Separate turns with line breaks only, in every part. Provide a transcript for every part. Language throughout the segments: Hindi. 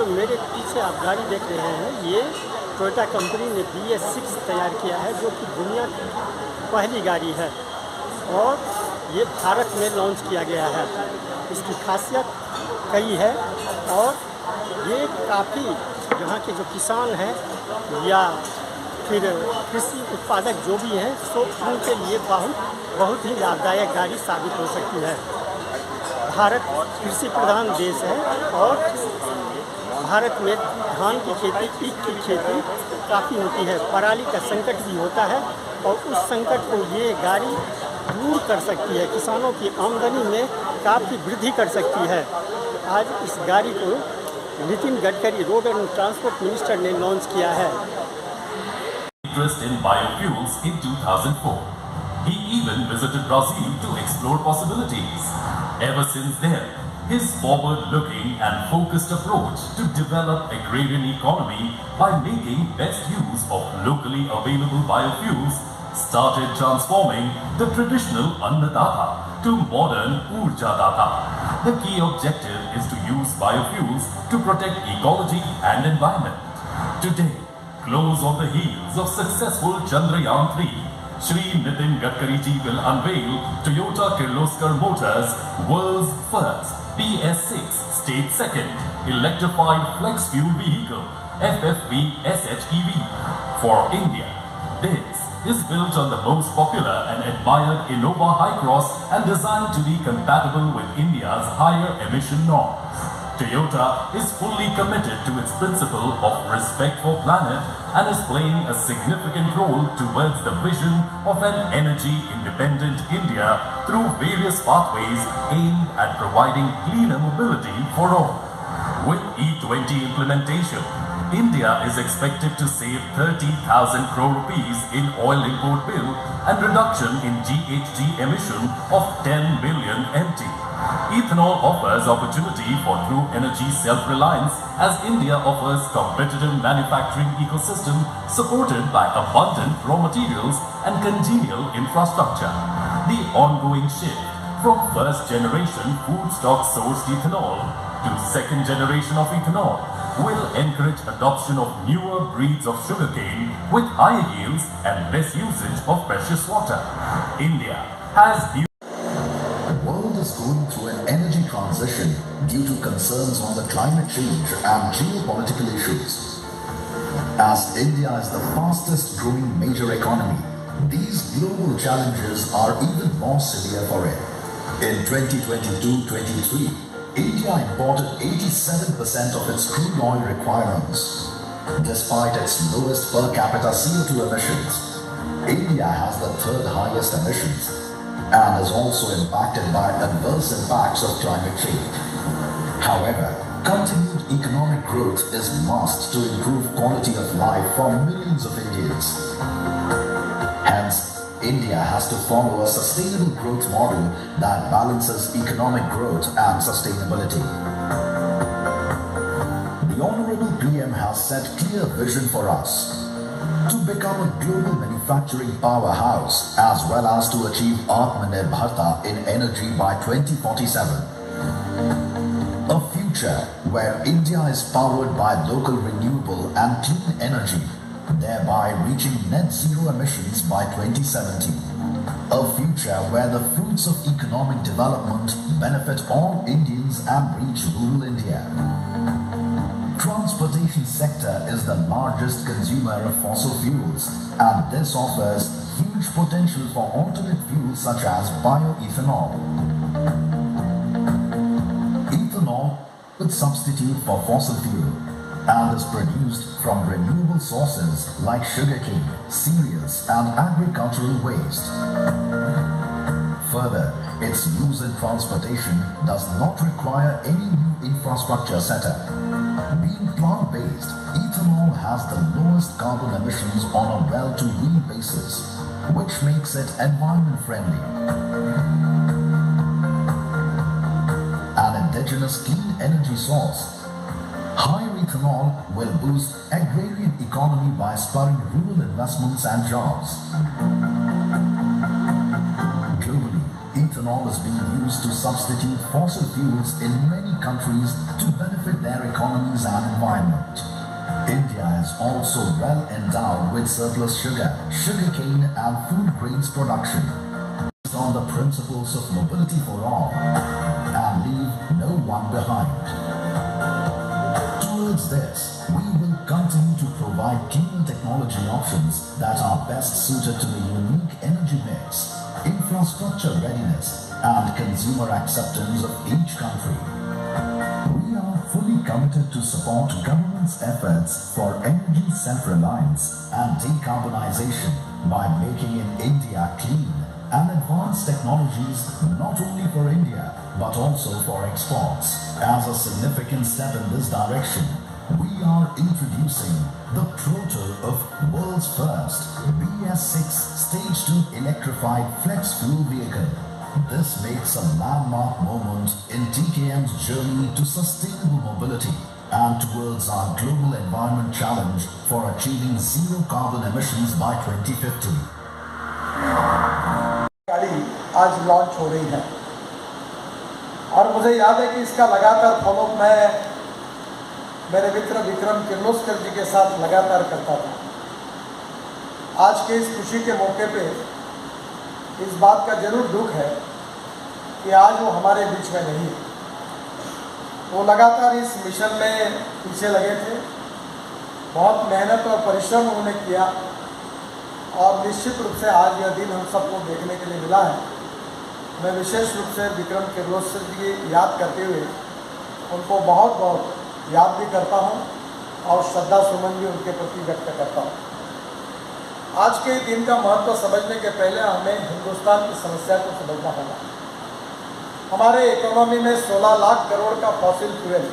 जो मेरे पीछे आप गाड़ी देख रहे हैं, ये टोयोटा कंपनी ने BS6 तैयार किया है, जो कि दुनिया की पहली गाड़ी है और ये भारत में लॉन्च किया गया है। इसकी खासियत कई है और ये काफ़ी यहाँ के जो किसान हैं या फिर कृषि उत्पादक जो भी हैं, सो उनके लिए बहुत ही लाभदायक गाड़ी साबित हो सकती है। भारत कृषि प्रधान देश है और भारत में धान की खेती, ईख की खेती काफ़ी होती है। पराली का संकट भी होता है और उस संकट को ये गाड़ी दूर कर सकती है, किसानों की आमदनी में काफ़ी वृद्धि कर सकती है। आज इस गाड़ी को Nitin Gadkari road and transport minister ने लॉन्च किया है।
Interest in biofuels in 2004. He even visited Brazil to explore possibilities. Ever since then, his forward-looking and focused approach to develop agrarian economy by making best use of locally available biofuels started transforming the traditional Annadata to modern Urjadata. The key objective is to use biofuels to protect ecology and environment. Today, close on the heels of successful Chandrayaan-3, Shri Nitin Gadkari ji will unveil Toyota Kirloskar Motors' world's first BS6 stage second electrified flex fuel vehicle FFV SHEV for India. This is built on the most popular and admired Innova Hi-Cross and designed to be compatible with India's higher emission norms. Toyota is fully committed to its principle of respect for planet and is playing a significant role towards the vision of an energy-independent India through various pathways aimed at providing cleaner mobility for all. With E20 implementation, India is expected to save 30,000 crore rupees in oil import bill and reduction in GHG emission of 10 million MT. Ethanol offers opportunity for true energy self-reliance as India offers competitive manufacturing ecosystem supported by abundant raw materials and congenial infrastructure. The ongoing shift from first generation food stock sourced ethanol to second generation of ethanol will encourage adoption of newer breeds of sugarcane with higher yields and less usage of precious water. India has
going through an energy transition due to concerns on the climate change and geopolitical issues. As India is the fastest growing major economy, these global challenges are even more severe for it. In 2022-23, India imported 87% of its crude oil requirements. Despite its lowest per capita CO2 emissions, India has the third highest emissions and is also impacted by adverse impacts of climate change. However, continued economic growth is must to improve quality of life for millions of Indians. Hence, India has to follow a sustainable growth model that balances economic growth and sustainability. The Honorable PM has set clear vision for us to become a global manufacturing powerhouse as well as to achieve Atmanirbharta in energy by 2047. A future where India is powered by local renewable and clean energy, thereby reaching net zero emissions by 2070. A future where the fruits of economic development benefit all Indians and reach rural India. Transportation sector is the largest consumer of fossil fuels and this offers huge potential for alternate fuels such as bioethanol. Ethanol could substitute for fossil fuel and is produced from renewable sources like sugarcane, cereals and agricultural waste. Further, its use in transportation does not require any new infrastructure setup. Being plant-based, ethanol has the lowest carbon emissions on a well-to-wheel basis, which makes it environment-friendly. An indigenous clean energy source, higher ethanol will boost agrarian economy by spurring rural investments and jobs. Globally, ethanol Bioethanol is being used to substitute fossil fuels in many countries to benefit their economies and environment. India is also well endowed with surplus sugar, sugarcane and food grains production based on the principles of mobility for all and leave no one behind. Towards this, we will continue to provide clean technology options that are best suited to the unique energy mix, infrastructure readiness and consumer acceptance of each country. We are fully committed to support government's efforts for energy self-reliance and decarbonization by making in India clean and advanced technologies not only for India but also for exports. As a significant step in this direction, we are introducing the proto of world's first BS6 Stage 2 electrified flex fuel vehicle. This makes a landmark moment in TKM's journey to sustainable mobility and towards our global environment challenge for achieving zero carbon emissions by 2050.
गाड़ी आज लॉन्च हो रही है और मुझे याद है कि इसका लगातार फॉलोअप मैं मेरे मित्र विक्रम किर्लोस्कर जी के साथ लगातार करता था। आज के इस खुशी के मौके पे इस बात का जरूर दुख है कि आज वो हमारे बीच में नहीं है। वो लगातार इस मिशन में पीछे लगे थे, बहुत मेहनत और परिश्रम उन्होंने किया और निश्चित रूप से आज यह दिन हम सबको देखने के लिए मिला है। मैं विशेष रूप से विक्रम किर्लोस्कर जी की याद करते हुए उनको बहुत बहुत याद भी करता हूं और श्रद्धा सुमन भी उनके प्रति व्यक्त करता हूं। आज के दिन का महत्व समझने के पहले हमें हिंदुस्तान की समस्या को समझना होगा। हमारे इकोनॉमी में 16 लाख करोड़ का फॉसिल फ्यूल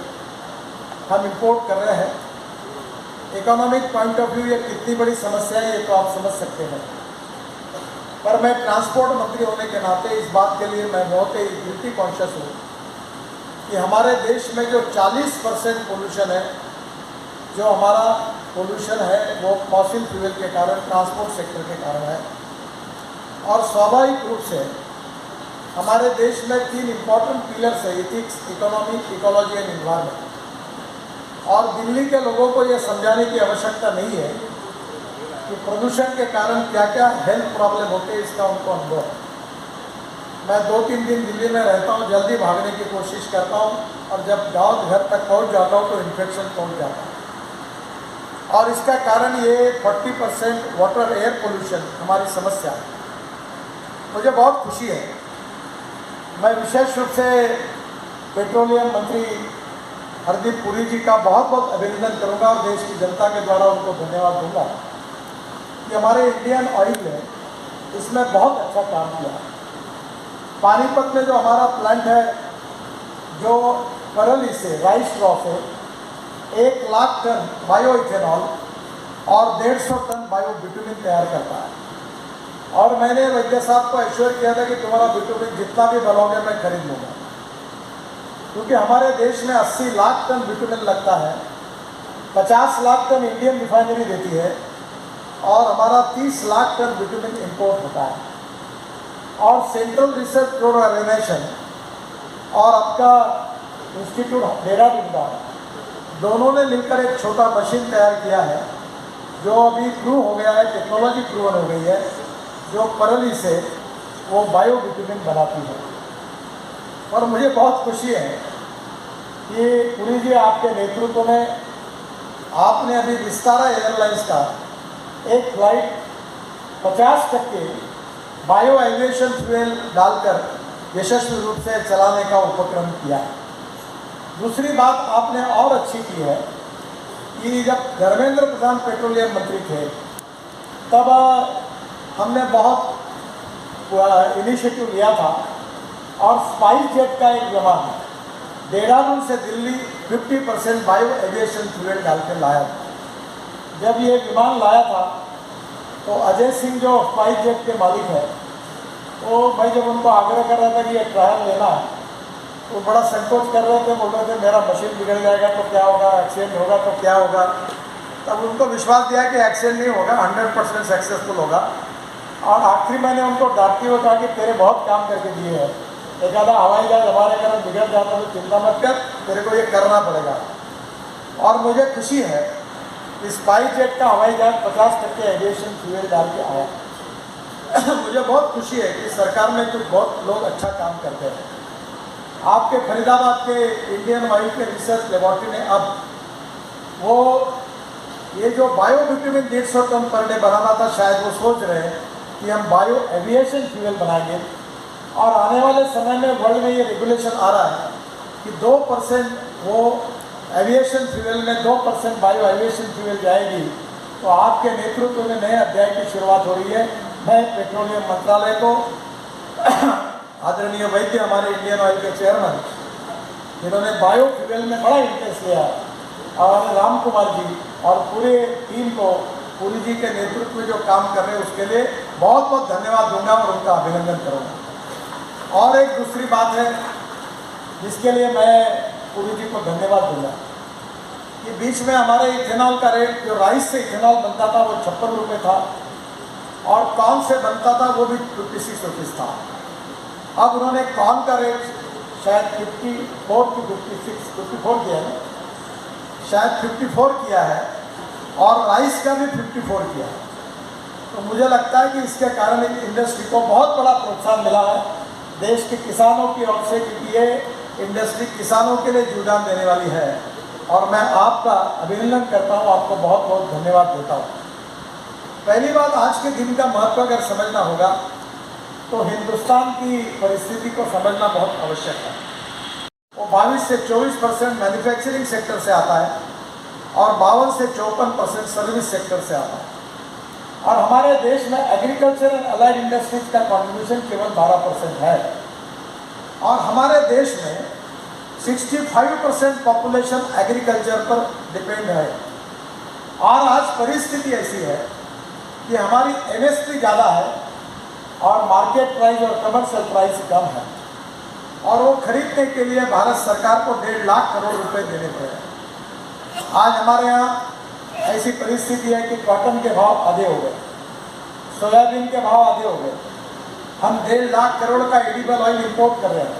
हम इंपोर्ट कर रहे हैं। इकोनॉमिक पॉइंट ऑफ व्यू ये कितनी बड़ी समस्या है ये तो आप समझ सकते हैं, पर मैं ट्रांसपोर्ट मंत्री होने के नाते इस बात के लिए मैं बहुत ही गिल्टी कॉन्शियस हूँ कि हमारे देश में जो 40% पोल्यूशन है, जो हमारा पोल्यूशन है वो फॉसिल फ्यूल के कारण, ट्रांसपोर्ट सेक्टर के कारण है। और स्वाभाविक रूप से हमारे देश में 3 इम्पॉर्टेंट पिलर्स है, ethics, economy, ecology and environment. और दिल्ली के लोगों को ये समझाने की आवश्यकता नहीं है कि प्रदूषण के कारण क्या क्या हेल्थ प्रॉब्लम होते हैं, इसका उनको अनुभव है। मैं 2-3 दिन दिल्ली में रहता हूँ, जल्दी भागने की कोशिश करता हूँ और जब गाँव घर तक पहुँच जाता हूँ तो इन्फेक्शन पहुँच जाता है। और इसका कारण ये 40% वाटर एयर पोल्यूशन हमारी समस्या है। मुझे बहुत खुशी है, मैं विशेष रूप से पेट्रोलियम मंत्री हरदीप पुरी जी का बहुत बहुत अभिनंदन करूंगा और देश की जनता के द्वारा उनको धन्यवाद दूंगा कि हमारे इंडियन ऑयल ने इसमें बहुत अच्छा काम किया। पानीपत में जो हमारा प्लांट है, जो करली से राइस स्ट्रॉ से 1 लाख टन बायो इथेनॉल और 150 टन बायो बिटुमिन तैयार करता है। और मैंने वैद्य साहब को एश्योर किया था कि तुम्हारा बिटुमिन जितना भी बनोगे मैं खरीद लूँगा, क्योंकि हमारे देश में 80 लाख टन बिटुमिन लगता है, 50 लाख टन इंडियन रिफाइनरी देती है और हमारा 30 लाख टन बिटुमिन इंपोर्ट होता है। और सेंट्रल रिसर्च ऑर्गेनाइजेशन और आपका इंस्टीट्यूट देहरादून का दोनों ने मिलकर एक छोटा मशीन तैयार किया है जो अभी प्रूव हो गया है, टेक्नोलॉजी प्रूवन हो गई है, जो परली से वो बायो बिटुमिन बनाती है। और मुझे बहुत खुशी है कि पुरी जी आपके नेतृत्व में आपने अभी विस्तारा एयरलाइंस का एक फ्लाइट 50% बायो एविएशन फ्यूल डालकर यशस्वी रूप से चलाने का उपक्रम किया है। दूसरी बात आपने और अच्छी की है कि जब धर्मेंद्र प्रधान पेट्रोलियम मंत्री थे तब हमने बहुत इनिशिएटिव लिया था और स्पाइस जेट का एक विमान देहरादून से दिल्ली 50% बायो एविएशन फ्यूल डाल कर लाया था। जब ये विमान लाया था तो अजय सिंह जो स्पाइस जेट के मालिक है, वो मैं जब उनको आग्रह कर रहा था कि ये ट्रायल लेना है तो बड़ा संकोच कर रहे थे, बोल रहे थे मेरा मशीन बिगड़ जाएगा तो क्या होगा, एक्सीडेंट होगा तो क्या होगा। तब उनको विश्वास दिया कि एक्सीडेंट नहीं होगा, 100% सक्सेसफुल होगा। और आखिरी मैंने उनको डांटते हुए कहा कि तेरे बहुत काम करके दिए हैं, एक आधा हवाई जहाज हमारे घर बिगड़ जाता तो चिंता मत कर, तेरे को ये करना पड़ेगा। और मुझे खुशी है कि स्पाइस जेट का हवाई जहाज 50% एविएशन फ्यूल डाल के आया। मुझे बहुत खुशी है कि सरकार में कुछ बहुत लोग अच्छा काम करते हैं। आपके फरीदाबाद के इंडियन ऑयल के रिसर्च लेबॉर्ट्री ने अब वो ये जो bio vitamin 150 ton per day बनाना था, शायद वो सोच रहे हैं कि हम बायो एविएशन फ्यूल बनाएंगे। और आने वाले समय में वर्ल्ड में ये रेगुलेशन आ रहा है कि 2% वो एविएशन फ्यूल में 2% बायो एविएशन फ्यूल जाएगी। तो आपके नेतृत्व में नए अध्याय की शुरुआत हो रही है। मैं पेट्रोलियम मंत्रालय को आदरणीय वैद्य हमारे इंडियन ऑयल के चेयरमैन, जिन्होंने बायो फ्यूल में बड़ा इंटरेस्ट लिया, और राम कुमार जी और पूरे टीम को, पुरी जी के नेतृत्व में जो काम कर रहे हैं उसके लिए बहुत बहुत धन्यवाद दूंगा और उनका अभिनंदन करूंगा। और एक दूसरी बात है जिसके लिए मैं पुरी जी को धन्यवाद दूंगा कि बीच में हमारे इथेनॉल का रेट, जो राइस से इथेनॉल बनता था वो 56 रुपये था, और कॉर्न से बनता था वो भी 56 रुपीज़ था। अब उन्होंने कॉर्न का रेट शायद 54 की 54 किया है, शायद 54 किया है, और राइस का भी 54 किया है। तो मुझे लगता है कि इसके कारण इंडस्ट्री को बहुत बड़ा प्रोत्साहन मिला है देश के किसानों की ओर से, क्योंकि ये इंडस्ट्री किसानों के लिए योगदान देने वाली है। और मैं आपका अभिनंदन करता हूँ, आपको बहुत बहुत धन्यवाद देता हूँ। पहली बात, आज के दिन का महत्व अगर समझना होगा तो हिंदुस्तान की परिस्थिति को समझना बहुत आवश्यक है। वो 22 से 24% मैन्युफैक्चरिंग सेक्टर से आता है और 52 से 54% सर्विस सेक्टर से आता है। और हमारे देश में एग्रीकल्चर एंड अलाइड इंडस्ट्रीज का कंट्रीब्यूशन केवल 12% है। और हमारे देश में 65% पॉपुलेशन एग्रीकल्चर पर डिपेंड है। और आज परिस्थिति ऐसी है कि हमारी एमएसपी ज़्यादा है और मार्केट प्राइस और कमर्शियल प्राइस कम है, और वो खरीदने के लिए भारत सरकार को 1.5 लाख करोड़ रुपए देने पड़े। आज हमारे यहाँ ऐसी परिस्थिति है कि कॉटन के भाव आधे हो गए, सोयाबीन के भाव आधे हो गए, हम 1.5 लाख करोड़ का एडिबल ऑयल इंपोर्ट कर रहे हैं।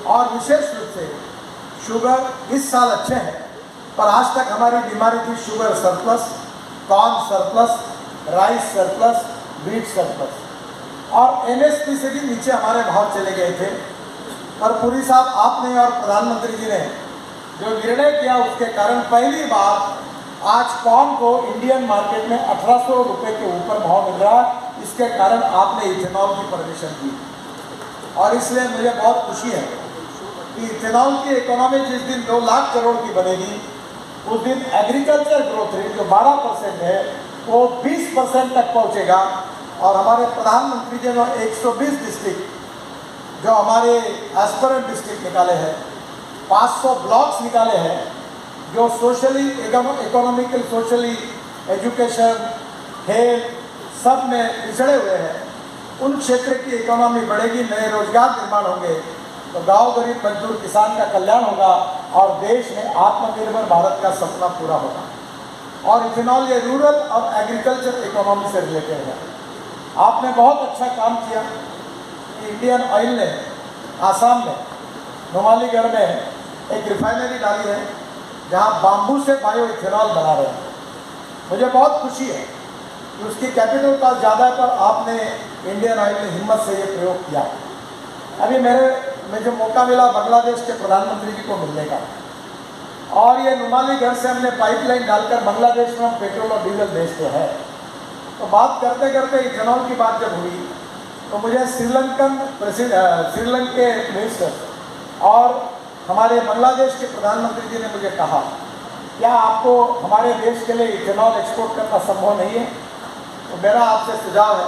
और विशेष रूप से शुगर इस साल अच्छे हैं, पर आज तक हमारी बीमारी थी sugar surplus, corn surplus, rice surplus, wheat surplus, और एमएसपी से भी नीचे हमारे भाव चले गए थे। पर पुरी साहब, आपने और प्रधानमंत्री जी ने जो निर्णय किया उसके कारण पहली बार आज कॉर्न को इंडियन मार्केट में 1800 रुपये के ऊपर भाव मिल रहा है। इसके कारण आपने इथेनॉल की परमिशन दी, और इसलिए मुझे बहुत खुशी है कि इथेनॉल की इकोनॉमी जिस दिन 2 लाख करोड़ की बनेगी, उस दिन एग्रीकल्चर ग्रोथ रेट जो 12% है वो 20% तक पहुंचेगा। और हमारे प्रधानमंत्री जी ने 120 डिस्ट्रिक्ट जो हमारे एस्पिरेंट डिस्ट्रिक्ट निकाले हैं, 500 ब्लॉक्स निकाले हैं जो socially, economical, socially, education, health सब में पिछड़े हुए हैं, उन क्षेत्र की इकोनॉमी बढ़ेगी, नए रोजगार निर्माण होंगे, तो गांव गरीब मजदूर किसान का कल्याण होगा और देश में आत्मनिर्भर भारत का सपना पूरा होगा। और इथेनॉल ये रूरल और एग्रीकल्चर इकोनॉमी से रिलेटेड है। आपने बहुत अच्छा काम किया कि इंडियन ऑयल ने आसाम में नुमालीगढ़ में एक रिफाइनरी डाली है जहां बाम्बू से बायो इथेनॉल बना रहे हैं। मुझे बहुत खुशी है कि उसकी कैपिटल कॉस्ट ज़्यादा है, पर आपने इंडियन ऑयल ने हिम्मत से ये प्रयोग किया। अभी मुझे मौका मिला बांग्लादेश के प्रधानमंत्री जी को मिलने का, और ये नुमालीगढ़ से हमने पाइपलाइन डालकर बांग्लादेश में पेट्रोल और डीजल बेचते हैं। तो बात करते करते इथेनॉल की बात जब हुई तो मुझे श्रीलंके मिनिस्टर और हमारे बांग्लादेश के प्रधानमंत्री जी ने मुझे कहा, क्या आपको हमारे देश के लिए इथेनॉल एक्सपोर्ट करना संभव नहीं है? तो मेरा आपसे सुझाव है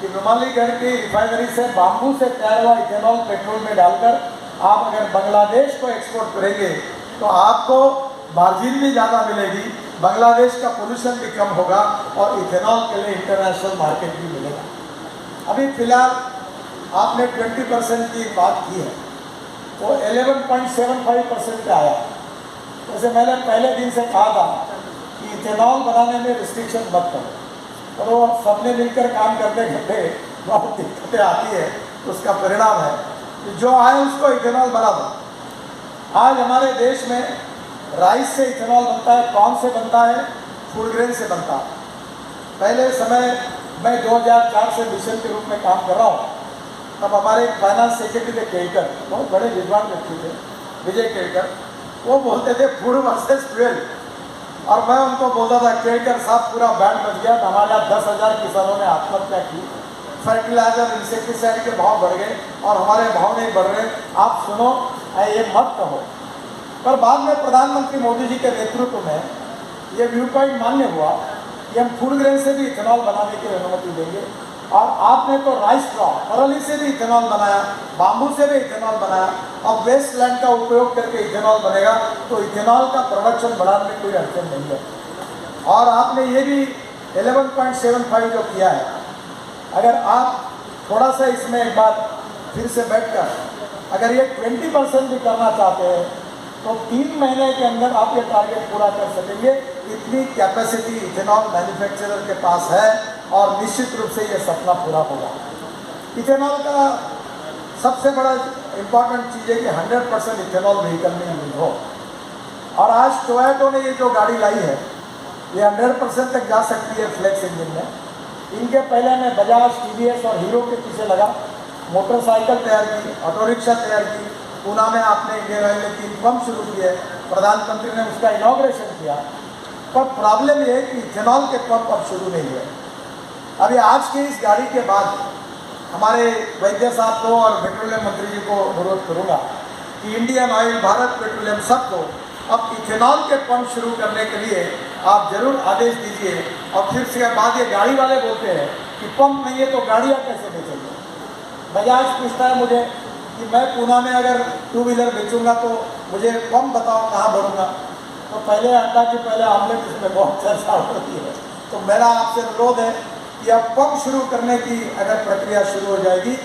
कि नुमालीगढ़ की रिफाइनरी से बाम्बू से तैयार हुआ इथेनॉल पेट्रोल में डालकर आप अगर बांग्लादेश को एक्सपोर्ट करेंगे तो आपको मार्जिन भी ज़्यादा मिलेगी, बांग्लादेश का पोल्यूशन भी कम होगा और इथेनॉल के लिए इंटरनेशनल मार्केट भी मिलेगा। अभी फिलहाल आपने 20% की बात की है, वो 11.75% पे आया। जैसे मैंने पहले दिन से कहा था कि इथेनॉल बनाने में रिस्ट्रिक्शन मत करो, और वो सबने मिलकर काम करते करते बहुत दिक्कतें आती है, तो उसका परिणाम है कि जो आए उसको इथेनॉल बना दो। आज हमारे देश में राइस से इथेनॉल बनता है, कॉर्न से बनता है, फूड ग्रेन से बनता है। पहले समय मैं 2004 से मिशन के रूप में काम कर रहा हूँ, तब हमारे फाइनेंस सेक्रेटरी थे केलकर, बहुत बड़े विद्वान व्यक्ति थे, विजय केलकर। वो बोलते थे फूड वर्सेस फ्यूल, और मैं उनको बोलता था केलकर साहब पूरा बैंड बच गया, तो हमारे यहाँ 10,000 किसानों ने आत्महत्या की, फर्टिलाइजर इंसेक्टिसाइड के भाव बढ़ गए और हमारे भाव नहीं बढ़ रहे, आप सुनो ये मत कहो। पर बाद में प्रधानमंत्री मोदी जी के नेतृत्व में ये व्यू पॉइंट मान्य हुआ कि हम फूड ग्रेन से भी इथेनॉल बनाने की अनुमति देंगे। और आपने तो राइस क्रॉप परली से भी इथेनॉल बनाया, बाम्बू से भी इथेनॉल बनाया, अब वेस्ट लैंड का उपयोग करके इथेनॉल बनेगा, तो इथेनॉल का प्रोडक्शन बढ़ाने में कोई अड़चन नहीं है। और आपने ये भी 11.75 जो किया है, अगर आप थोड़ा सा इसमें एक बार फिर से बैठकर अगर ये 20% भी करना चाहते हैं तो 3 महीने के अंदर आप ये टारगेट पूरा कर सकेंगे। इतनी कैपेसिटी इथेनॉल मैन्युफैक्चरर के पास है और निश्चित रूप से ये सपना पूरा होगा। इथेनॉल का सबसे बड़ा इम्पॉर्टेंट चीज़ है कि 100% इथेनॉल व्हीकल में यूज हो। और आज टोयोटो ने ये जो गाड़ी लाई है ये 100% तक जा सकती है फ्लेक्स इंजन में। इनके पहले मैं बजाज, टीवीएस और हीरो के पीछे लगा, मोटरसाइकिल तैयार की, ऑटो रिक्शा तैयार की, पूना में आपने इंडियन ऑयल ने 3 पंप शुरू किए, प्रधानमंत्री ने उसका इनॉग्रेशन किया। पर प्रॉब्लम ये है कि इथेनॉल के पंप अब शुरू नहीं हुए। अभी आज की इस गाड़ी के बाद हमारे वैद्य साहब को और पेट्रोलियम मंत्री जी को अनुरोध करूँगा कि इंडियन ऑयल, भारत पेट्रोलियम, सबको अब इथेनॉल के पंप शुरू करने के लिए आप जरूर आदेश दीजिए। और फिर उसके बाद ये गाड़ी वाले बोलते हैं कि पंप नहीं है तो गाड़ियाँ कैसे बेचेंगे। बजाज पूछता है मुझे कि मैं पूना में अगर 2 व्हीलर बेचूंगा तो मुझे पंप बताओ कहाँ भरूंगा। तो पहले अंडा की पहले आमलेट, इसमें बहुत चर्चा होती है। तो मेरा आपसे अनुरोध है कि अब पंप शुरू करने की अगर प्रक्रिया शुरू हो जाएगी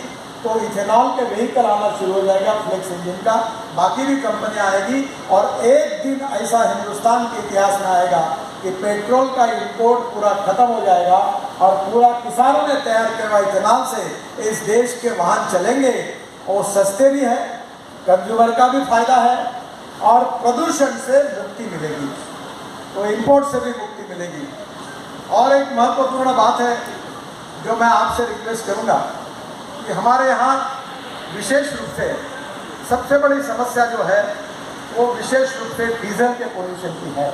तो इथेनॉल के व्हीकल आना शुरू हो जाएगा, फ्लेक्स इंजन का, बाकी भी कंपनियां आएगी। और एक दिन ऐसा हिंदुस्तान के इतिहास में आएगा कि पेट्रोल का इंपोर्ट पूरा खत्म हो जाएगा और पूरा किसानों ने तैयार किया हुआ इथेनॉल से इस देश के वाहन चलेंगे। और सस्ते भी हैं, कंज्यूमर का भी फायदा है और प्रदूषण से मुक्ति मिलेगी, तो इंपोर्ट से भी मुक्ति मिलेगी। और एक महत्वपूर्ण बात है जो मैं आपसे रिक्वेस्ट करूंगा कि हमारे यहाँ विशेष रूप से सबसे बड़ी समस्या जो है वो विशेष रूप से डीजल के पोल्यूशन की है।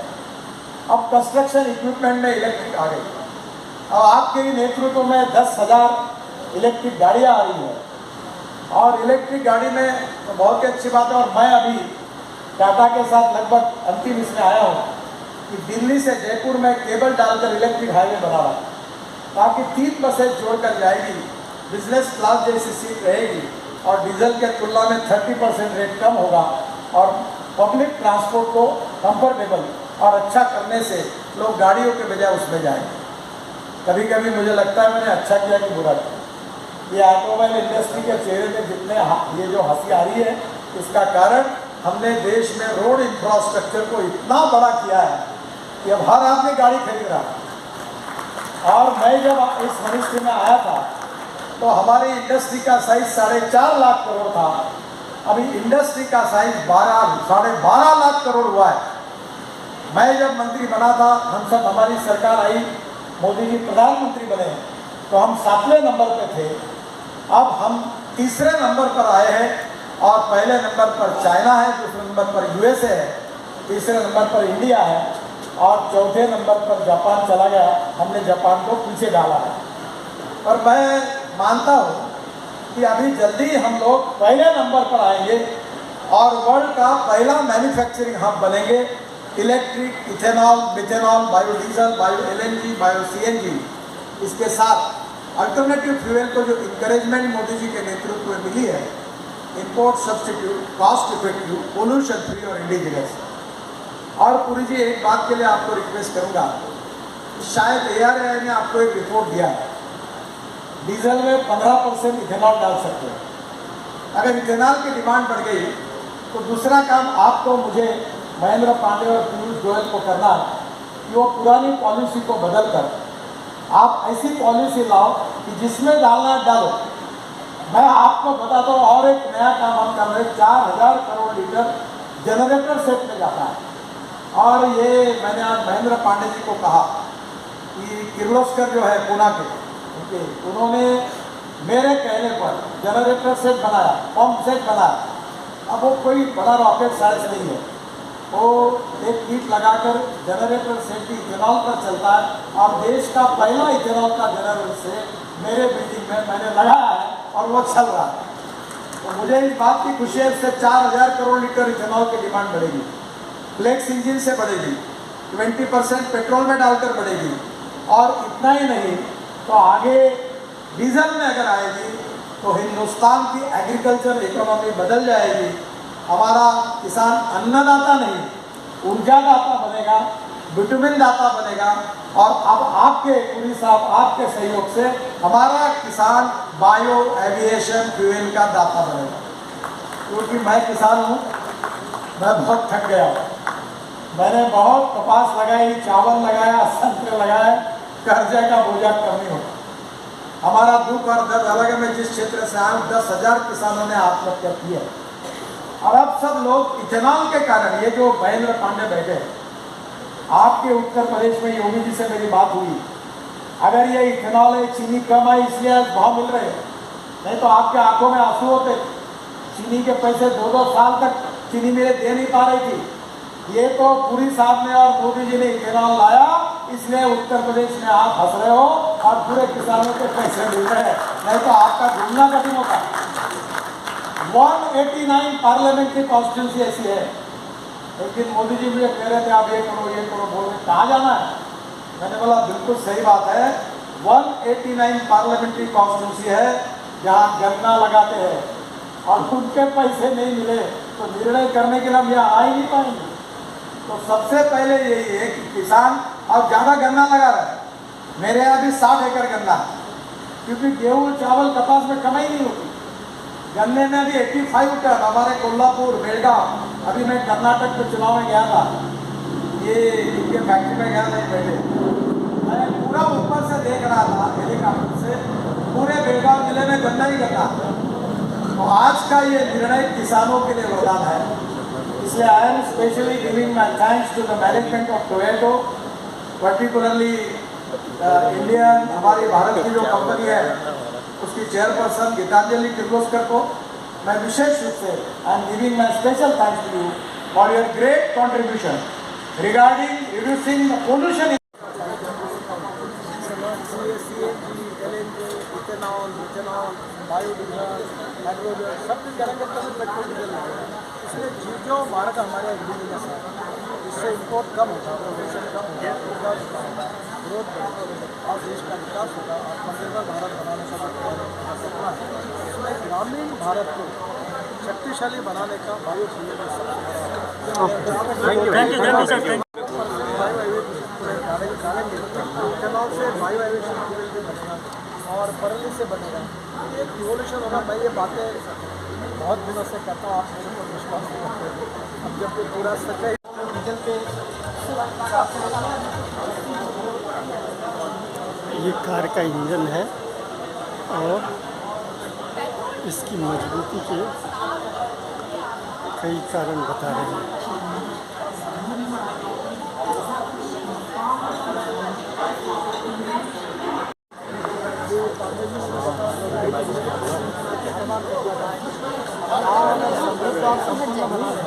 अब कंस्ट्रक्शन इक्विपमेंट में इलेक्ट्रिक आ गई, अब आपके ही नेतृत्व में 10,000 इलेक्ट्रिक गाड़ियाँ आ रही है। और इलेक्ट्रिक गाड़ी में तो बहुत ही अच्छी बात है। और मैं अभी टाटा के साथ लगभग अंतिम इसमें आया हूँ कि दिल्ली से जयपुर में केबल डालकर इलेक्ट्रिक हाईवे बना रहा, ताकि 3 बसें जोड़कर जाएगी, बिजनेस क्लास जैसी सीट रहेगी और डीजल के तुलना में 30% रेट कम होगा और पब्लिक ट्रांसपोर्ट को कंफर्टेबल और अच्छा करने से लोग गाड़ियों के बजाय उसमें जाएंगे। कभी कभी मुझे लगता है मैंने अच्छा किया कि बुरा किया। ये ऑटोमोबाइल इंडस्ट्री के चेहरे पे जितने ये जो हंसी आ रही है, इसका कारण हमने देश में रोड इंफ्रास्ट्रक्चर को इतना बड़ा किया है कि अब हर आदमी गाड़ी खरीद रहा है। और मैं जब इस मिनिस्ट्री में आया था तो हमारी इंडस्ट्री का साइज 4.5 लाख करोड़ था, अभी इंडस्ट्री का साइज 12.5 लाख करोड़ हुआ है। मैं जब मंत्री बना था, हमारी सरकार आई, मोदी जी प्रधानमंत्री बने तो हम 7वें नंबर पे थे, अब हम 3रे नंबर पर आए हैं। और पहले नंबर पर चाइना है, दूसरे नंबर पर यूएसए है, तीसरे नंबर पर इंडिया है और चौथे नंबर पर जापान चला गया। हमने जापान को पीछे डाला है। और मैं मानता हूँ कि अभी जल्दी हम लोग पहले नंबर पर आएंगे और वर्ल्ड का पहला मैन्युफैक्चरिंग हब बनेंगे। Electric, ethanol, methanol, biodiesel, bio LNG, bio CNG, इसके साथ अल्टरनेटिव फ्यूल को जो इंकरेजमेंट मोदी जी के नेतृत्व में मिली है, import substitute, cost effective, pollution free और इंडिजिनस। और पुरी जी एक बात के लिए आपको रिक्वेस्ट करूंगा, शायद ARAI ने आपको एक रिपोर्ट दिया है, डीजल में 15% इथेनॉल डाल सकते हैं। अगर इथेनॉल की डिमांड बढ़ गई तो दूसरा काम आपको, मुझे, महेंद्र पांडे और पीयूष गोयल को करना है कि वो पुरानी पॉलिसी को बदलकर आप ऐसी पॉलिसी लाओ कि जिसमें डालना डालो। मैं आपको बताता हूँ और एक नया काम हम कर रहे हैं, 4000 करोड़ लीटर जनरेटर सेट में जाता है। और ये मैंने आज महेंद्र पांडे जी को कहा कि किर्लोस्कर जो है पुणे के, उन्होंने मेरे कहने पर जनरेटर सेट बनाया, पंप सेट बनाया। अब वो कोई बड़ा रॉकेट साइंस नहीं है, वो एक कीट लगाकर जनरेटर सेट भी इथेनॉल पर चलता है और देश का पहला इथेनॉल का जनरेटर सेट मेरे बिल्डिंग में मैंने लगाया है और वो चल रहा है। तो मुझे इस बात की खुशी है, इससे 4000 करोड़ लीटर इथेनॉल की डिमांड बढ़ेगी, फ्लेक्स इंजन से बढ़ेगी, 20% पेट्रोल में डालकर बढ़ेगी। और इतना ही नहीं तो आगे डीजल में अगर आएगी तो हिंदुस्तान की एग्रीकल्चर इकोनॉमी बदल जाएगी। हमारा किसान अन्नदाता नहीं ऊर्जादाता बनेगा, विटामिन दाता बनेगा। और अब आपके पुरी साहब आपके सहयोग से हमारा किसान बायो एविएशन फ्यूल का दाता बनेगा। क्योंकि मैं किसान हूँ, मैं बहुत थक गया हूँ। मैंने बहुत कपास लगाई, चावल लगाया, संतरे लगाए, कर्जे का बोझा कम नहीं होता। हमारा दुख और दर्द अलग है। मैं जिस क्षेत्र से आया हूँ 10,000 किसानों ने आत्महत्या की है। और अब सब लोग इथेनॉल के कारण, ये जो महेंद्र पांडे बैठे हैं, आपके उत्तर प्रदेश में योगी जी से मेरी बात हुई, अगर ये इथेनॉल है, चीनी कम है इसलिए आज भाव मिल रहे हैं, नहीं तो आपके आंखों में आंसू होते। चीनी के पैसे 2-2 साल तक चीनी मिलें दे नहीं पा रही थी। ये तो पुरी साहब ने और मोदी जी ने इथेनॉल लाया, इसलिए उत्तर प्रदेश में आप हंस रहे हो और पूरे किसानों के पैसे मिल रहे हैं, नहीं तो आपका घूमना कठिन होता। 189 पार्लियामेंट्री कॉन्स्टिट्यूंसी ऐसी है। एक दिन मोदी जी मुझे कह रहे थे आप ये करो बोल रहे, कहाँ जाना है? मैंने बोला बिल्कुल सही बात है, 189 पार्लियामेंट्री कॉन्स्टिट्यूंसी है जहाँ गन्ना लगाते हैं और उनके पैसे नहीं मिले तो निर्णय करने के लिए हम यहाँ आ ही नहीं पाएंगे। तो सबसे पहले यही है कि किसान अब ज़्यादा गन्ना लगा रहा है। मेरे यहाँ भी 60 एकड़ गन्ना है, क्योंकि गेहूँ चावल कपास में कमाई नहीं होती। गन्ने में भी 85 टन हमारे कोल्हापुर बेलगांव, अभी मैं कर्नाटक में चुनाव में गया था, ये इनके फैक्ट्री में गया था पहले, मैं पूरा ऊपर से देख रहा था हेलीकॉप्टर से, पूरे बेलगांव जिले में गन्ना ही गन्ना। तो आज का ये निर्णय किसानों के लिए वरदान है। इसलिए I am specially giving my thanks to the management of Toyota, particularly Indian, हमारी भारत की जो कंपनी है उसकी चेयरपर्सन गीतांजलि किर्लोस्कर को मैं विशेष रूप से I am giving my special thanks to you for your great contribution regarding reducing the pollution. Ethanol, biodiesel, hydrogen सब कुछ करेंगे तभी पेट्रोल डीजल लगेगा। इसलिए जो भारत हमारे एग्रीकल्चर है, इससे इम्पोर्ट कम होगा, प्रोडक्शन कम होगा, ग्रोथ बढ़ेगा और देश का विकास होगा। आत्मनिर्भर भारत बनाने का सपना है, इसमें ग्रामीण भारत को शक्तिशाली बनाने का बायो फ्यूल इथेनॉल से बायो एविएशन फ्यूल भी बनेगा और बर्ली से बनेगा। ये एक रिवोल्यूशन होगा। मैं ये बातें बहुत दिनों से करता हूँ, आप मेरे पर विश्वास नहीं करते। अब जब ये पूरा सच्चाई डीजल पे,
ये कार का इंजन है और इसकी मजबूती के कई कारण बता रहे हैं।
करना है।